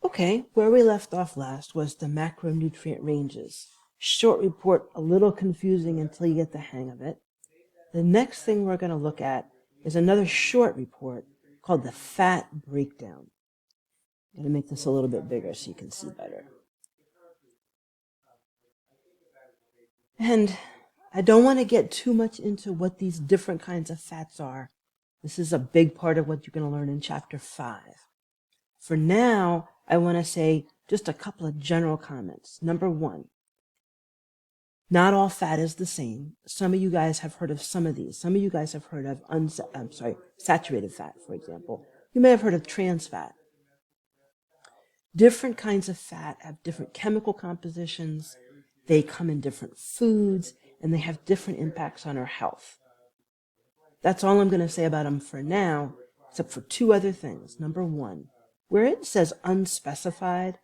Okay, where we left off last was the macronutrient ranges. Short report, a little confusing until you get the hang of it. The next thing we're going to look at is another short report called the fat breakdown. I'm going to make this a little bit bigger so you can see better. And I don't want to get too much into what these different kinds of fats are. This is a big part of what you're going to learn in Chapter 5. For now, I want to say just a couple of general comments. Number one, not all fat is the same. Some of you guys have heard of some of these. Some of you guys have heard of saturated fat, for example. You may have heard of trans fat. Different kinds of fat have different chemical compositions. They come in different foods, and they have different impacts on our health. That's all I'm going to say about them for now, except for two other things. Number one, where it says unspecified,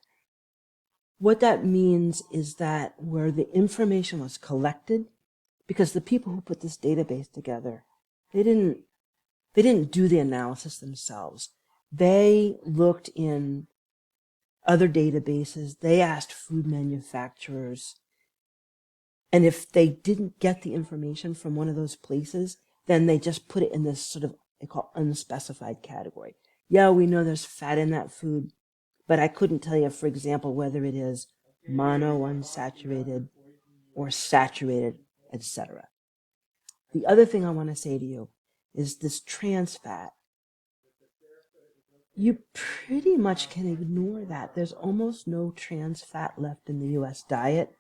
what that means is that where the information was collected, because the people who put this database together, they didn't do the analysis themselves. They looked in other databases. They asked food manufacturers. And if they didn't get the information from one of those places, then they just put it in this sort of, they call unspecified category. Yeah, we know there's fat in that food, but I couldn't tell you, for example, whether it is monounsaturated or saturated, etc. The other thing I want to say to you is this trans fat. You pretty much can ignore that. There's almost no trans fat left in the U.S. diet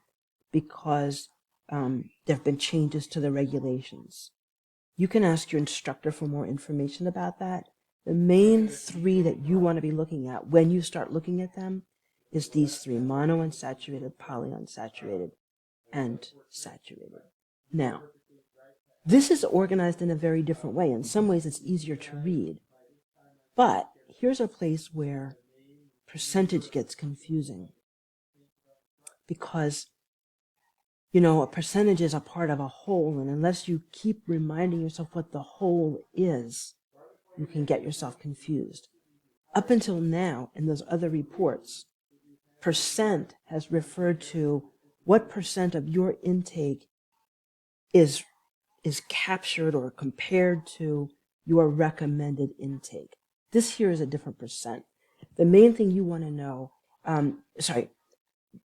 because there have been changes to the regulations. You can ask your instructor for more information about that. The main three that you want to be looking at when you start looking at them is these three: monounsaturated, polyunsaturated, and saturated. Now, this is organized in a very different way. In some ways, it's easier to read. But here's a place where percentage gets confusing. Because, you know, a percentage is a part of a whole, and unless you keep reminding yourself what the whole is, you can get yourself confused. Up until now, in those other reports, percent has referred to what percent of your intake is captured or compared to your recommended intake. This here is a different percent. The main thing you want to know,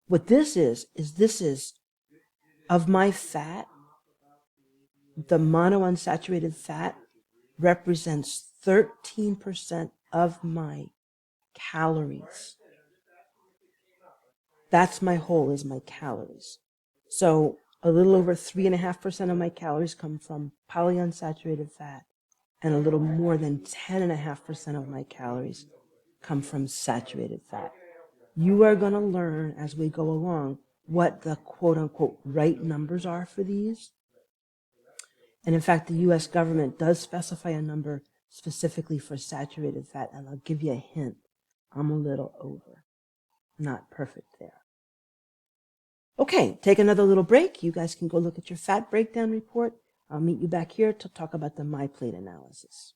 what this is of my fat, the monounsaturated fat represents 13% of my calories. That's my whole, is my calories. So a little over 3.5% of my calories come from polyunsaturated fat, and a little more than 10.5% of my calories come from saturated fat. You are going to learn as we go along what the quote-unquote right numbers are for these. And in fact, the U.S. government does specify a number specifically for saturated fat, and I'll give you a hint. I'm a little over. Not perfect there. Okay, take another little break. You guys can go look at your fat breakdown report. I'll meet you back here to talk about the MyPlate analysis.